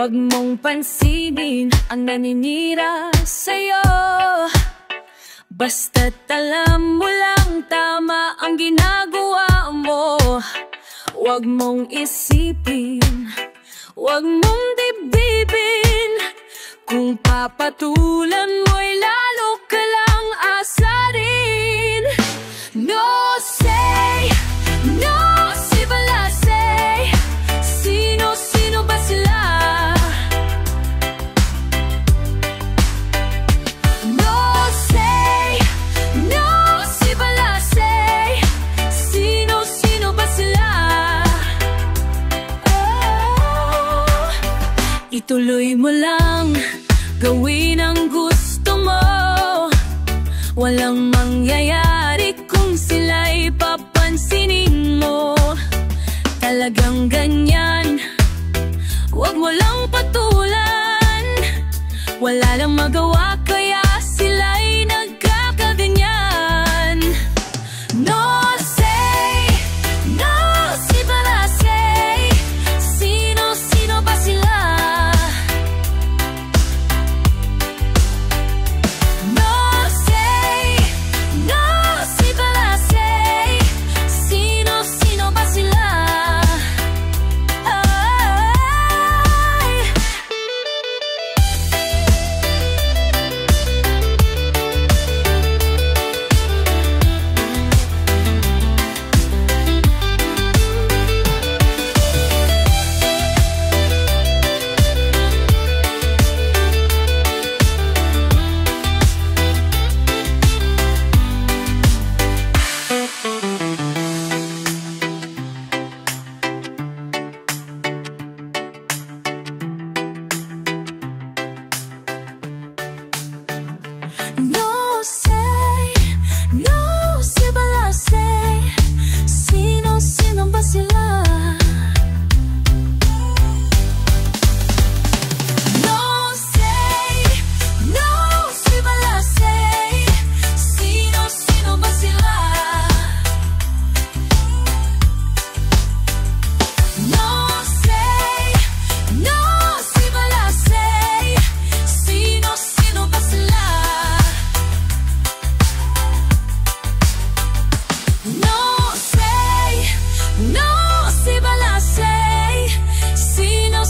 Huwag mong pansinin ang naninira sa'yo. Basta't alam mo lang tama ang ginagawa mo. Huwag mong isipin, huwag mong dibdibin. Kung papatulan mo'y lalo ka lang asarin. No say, no si bala say. Sino ba sila? No say, no si bala say. Sino ba sila? Oh, ituloy mo lang, gawin ang gusto mo. Walang mangyayari kung sila'y papansinin mo. Talagang ganyan, huwag mo lang patulan. Wala lang magawa kaya sila'y nagkakaganyan. No say, no si bala say. Sino ba sila? No say, no si bala say. Sino ba sila? No say, no si bala say. Sino ba sila? No say, no si bala say. Sino ba sila? No say, no si bala say. Sino ba sila? No say, no si bala say. Sino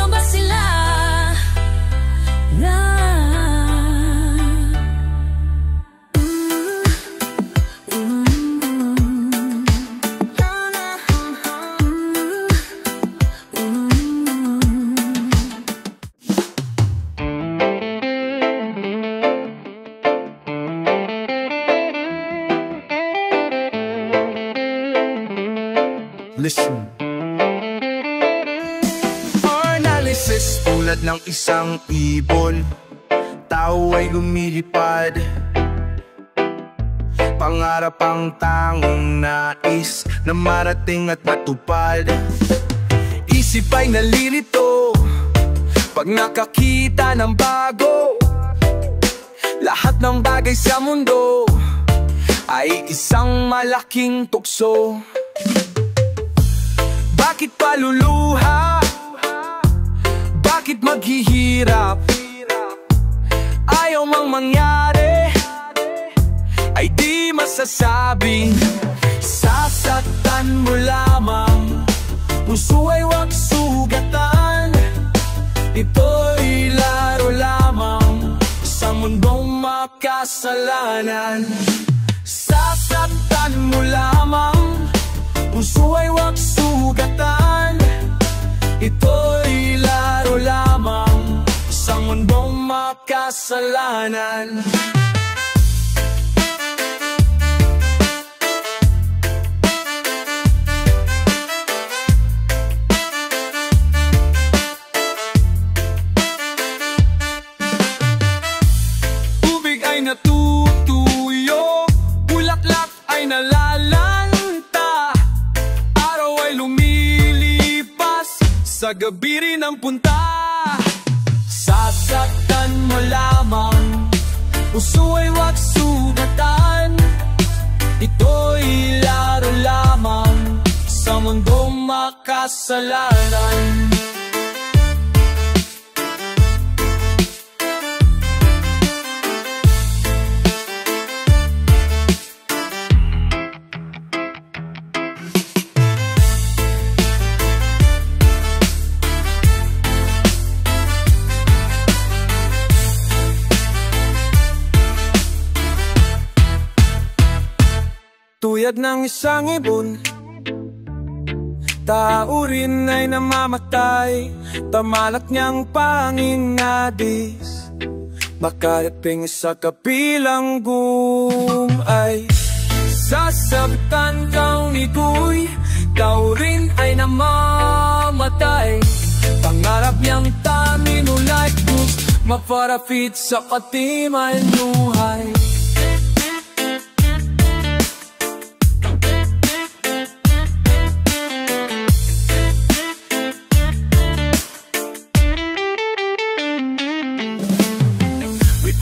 ba sila? Listen. Analysis tulad ng isang ibon, tao ay lumilipad. Pangarap ang tangong nais na marating at matupad. Isip ay nalilito pag nakakita ng bago. Lahat ng bagay sa mundo ay isang malaking tukso. Bakit paluluha? Bakit maghihirap? Ayaw mang mangyari ay di masasabing sasaktan mo lamang. Puso ay wag sugatan. Ito'y laro lamang sa mundong makasalanan. Sasaktan mo lamang. Puso ay wag sugatan. Ito'y laro lamang sa mundong makasalanan. Tubig ay natutuyo, bulaklak ay nalalanta, araw ay lumilipas, sa gabi rin ang punta. Sasaktan mo lamang, puso ay wag sugatan. Ito'y laro lamang sa mundong makasalanan. Tuyad ng isang ibon, tao rin ay namamatay. Tamalat niyang panginadis, makarating sa kabilang ay sasabitan kang ito'y tao rin ay namamatay. Pangarap niyang taminulay kung maparapit sa katiman buhay.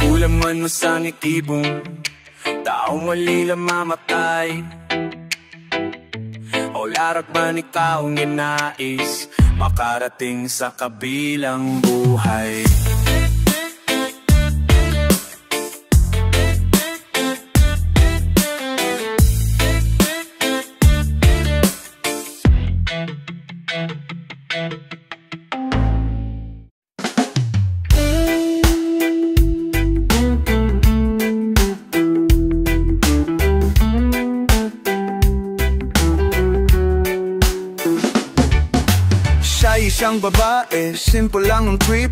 Kulang man masang itibong taong walila mamatay, o larak man ikaw ang ginais makarating sa kabilang buhay. Isang babae, simple lang ang trip.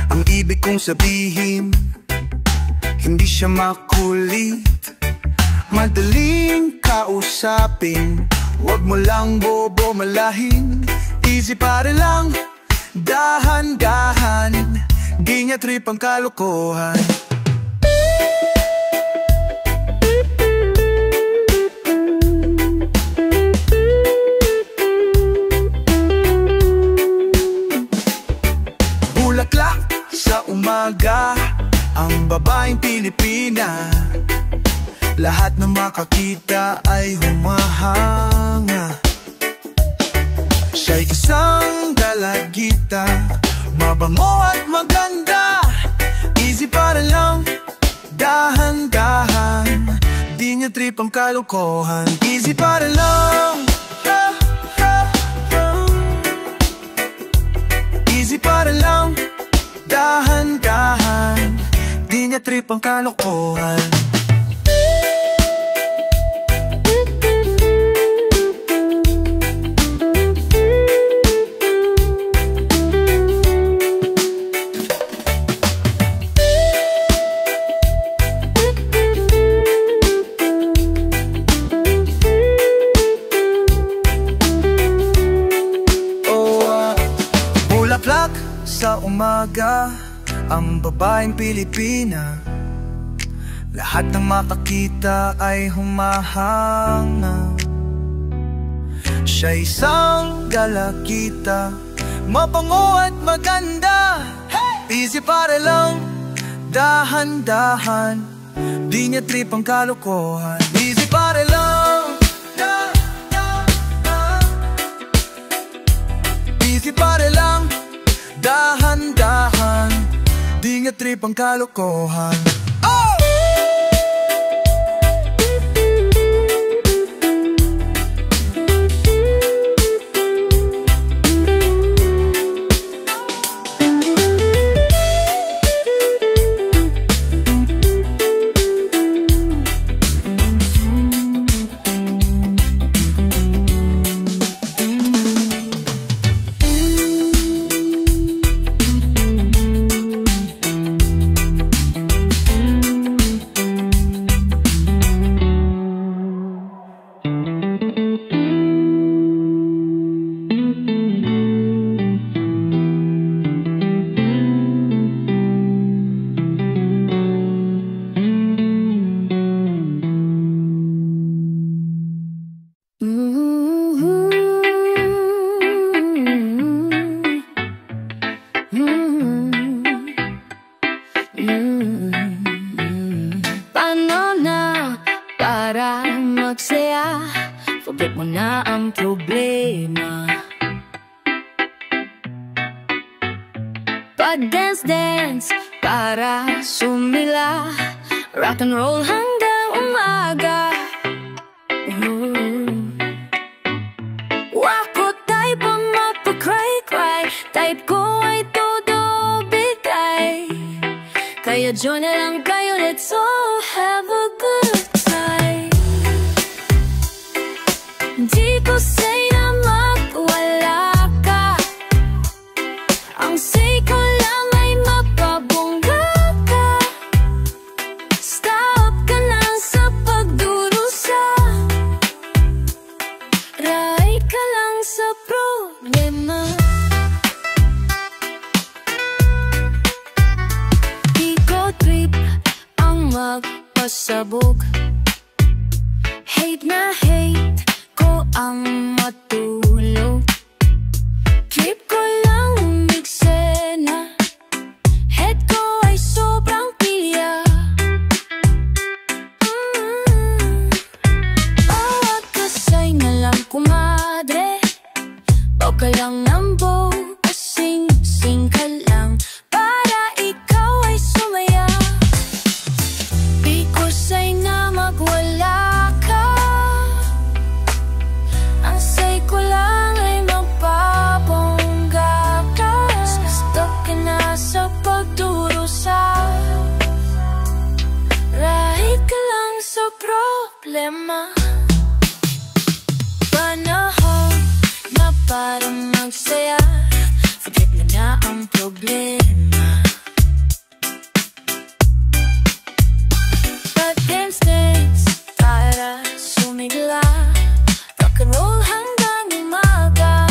Ang ibig kong sabihin, hindi siya makulit. Madaling kausapin, wag mo lang bobo malahin. Easy pare lang, dahan-dahan, di niya trip ang kalokohan. Sa umaga, ang babaeng Pilipina, lahat na makakita ay humahanga. Siya'y isang dalagita, mabango at maganda. Easy para lang, dahan-dahan, di niya trip ang kalokohan. Easy para lang, easy para lang, dahan-dahan, di niya trip ang kalokohan. Bulaklak sa umaga, ang babaeng Pilipina, lahat ng makakita ay humahanga. Siya'y isang galakita, mabango at maganda. Easy para lang, dahan-dahan, di niya trip ang kalokohan. Easy para lang, easy para lang, dahan-dahan, di niya trip ang kalokohan. Paano na para magsaya? Forget mo na ang problema. Pag-dance-dance para sumila, rock and roll hanggang umaga. Wako type ang magpa-cry-cry, type ko ay todo bigay. Kaya join na lang kayo, let's all have a good time. Di ko say na magwala ka, ang say ko lang ay mapabongga ka. Stop ka lang sa pagdurusa, right ka lang sa problema. Di ko trip ang magpasabog, hate na hate ko ang matulog. Trip ko lang umiksena, head ko ay sobrang pilya. Bawat kasay na lang kumadre, baw ka lang ng bow, kasing-sing ka lang para ikaw ay sumaya. Di ko say na magwala ka, ang say ko lang ay magpabongga ka. Stuck ka na sa pagdurusa, right ka lang sa problema. Panahon na para magsaya, forget mo na ang problema. Pa-dance-dance para sumigla, rock and roll hanggang umaga.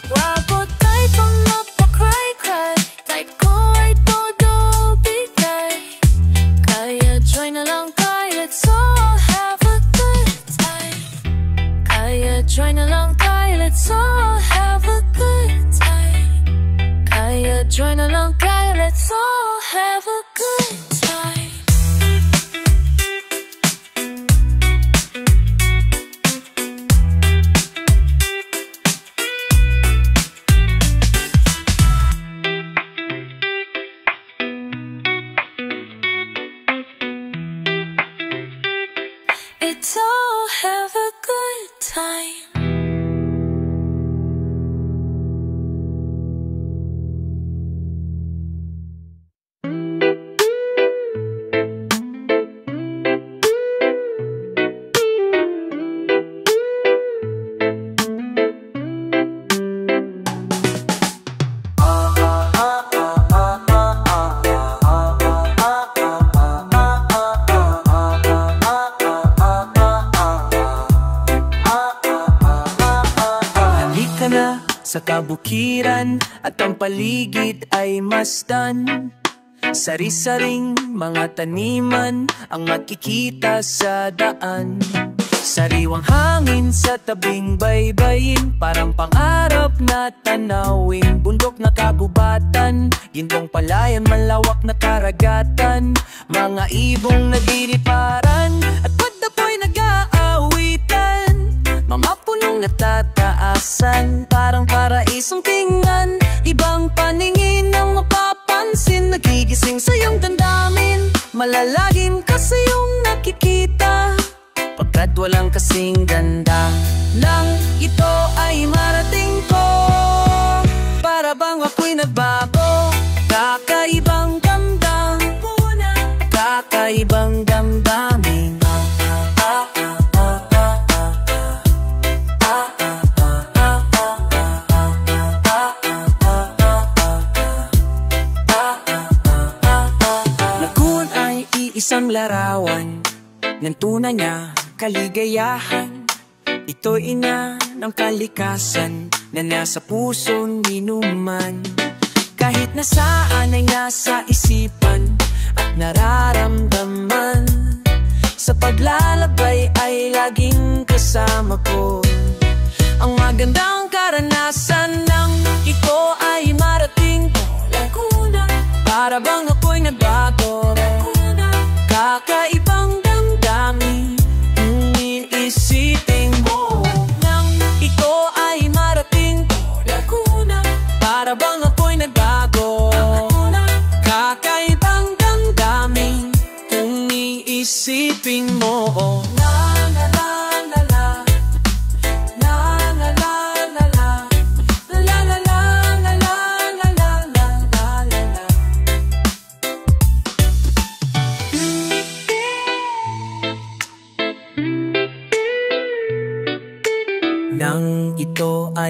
Wago tayo pang mapakry-cry, type ko ay todo bigay. Kaya join na lang tayo, let's all have a good time. Kaya join na lang tayo, let's all have a good time. Kaya join na lang tayo, let's all have a good time. It's all have a good time. Sa kabukiran at ang paligid ay masdan, sari-saring mga taniman ang makikita sa daan. Sariwang hangin sa tabing baybayin, parang pangarap na tanawin. Bundok na kagubatan, gintong palayan, malawak na karagatan. Mga ibong nagiriparan at pagdapoy nag-aawitan. Mga punong natataasan, parang paraisong tingnan. Ibang paningin ang mapapansin, nagigising sa iyong damdamin. Malalagim ka sa iyong nakikita, pagkat walang kasing ganda nang ito ay marating ko. Para bang ako'y nagbago, kakaibang damdam, kakaibang damdamin. Nagkuhan ay iisang larawan ng tunay niya kaligayahan. Ito'y ina ng kalikasan na nasa puso ni numan. Kahit nasaan ay nasa isipan at nararamdaman, sa paglalabay ay laging kasama ko. Ang magandang karanasan ng ito ay marating ko. Laguna, para bang ako'y nagbago. Laguna, kakaibang damdamin, iisipin mo nang ito ay marating ko. Laguna, para bang ako'y nagbago. Laguna, kakaibang damdamin, kung iisipin mo. La la la la la, la la la la la, la la la la la la la la.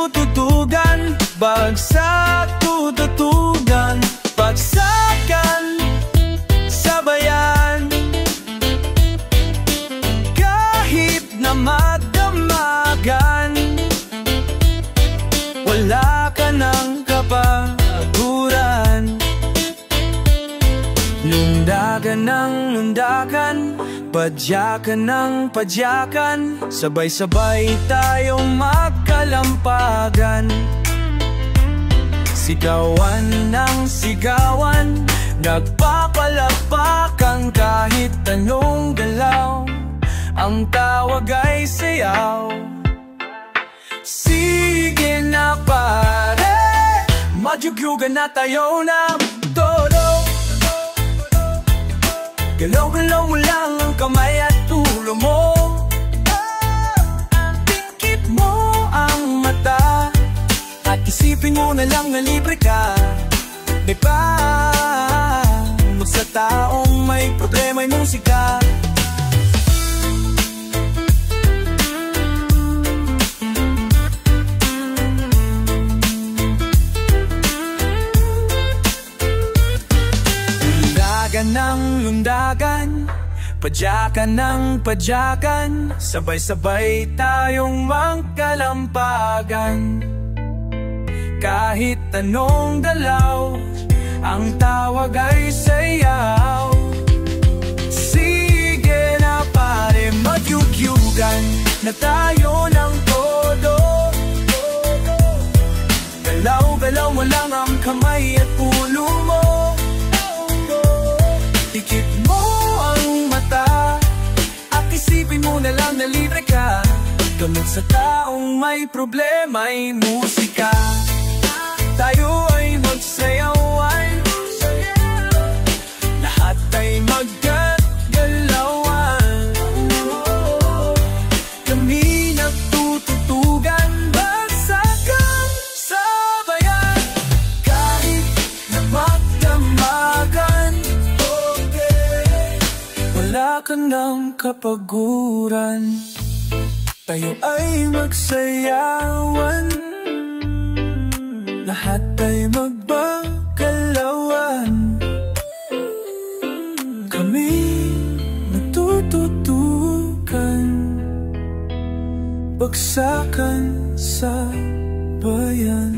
nagtututugan. Bagsak, tututugan, bagsakan, sabayan. Kahit na madamagan, wala ka ng kapaguran. Lundagan ng lundagan, padyakan ng padyakan, sabay-sabay tayong magkalampagan. Sigawan ng sigawan, nagpapalapakan kahit anong galaw, ang tawag ay sayaw. Sige na pare, magyugyugan na tayo ng todo. Galaw-galaw mo lang ang kamay at ulo mo. Tingkit mo ang mata at isipin mo na lang na libre ka. May pamag sa taong may problema'y musika. Lundagan ng lundagan, padyakan ng padyakan, sabay-sabay tayong magkalampagan. Kahit anong galaw, ang tawag ay sayaw. Sige na pare, magyugyugan na tayo ng todo. Galaw-galaw mo lang ang kamay at ulo mo. Tikit mo ang mata at isipin mo na lang na libre ka. Gamot sa taong may problema ay musika. Tayo ay magsayawan, lahat ay maggagalawan. Kami nagtututugan, bagsakan, sabayan. Kahit na magdamagan, wala ka ng kapaguran. Tayo ay magsayawan, lahat ay magbagalawan. Kami nagtututukan, bagsakan sa bayan.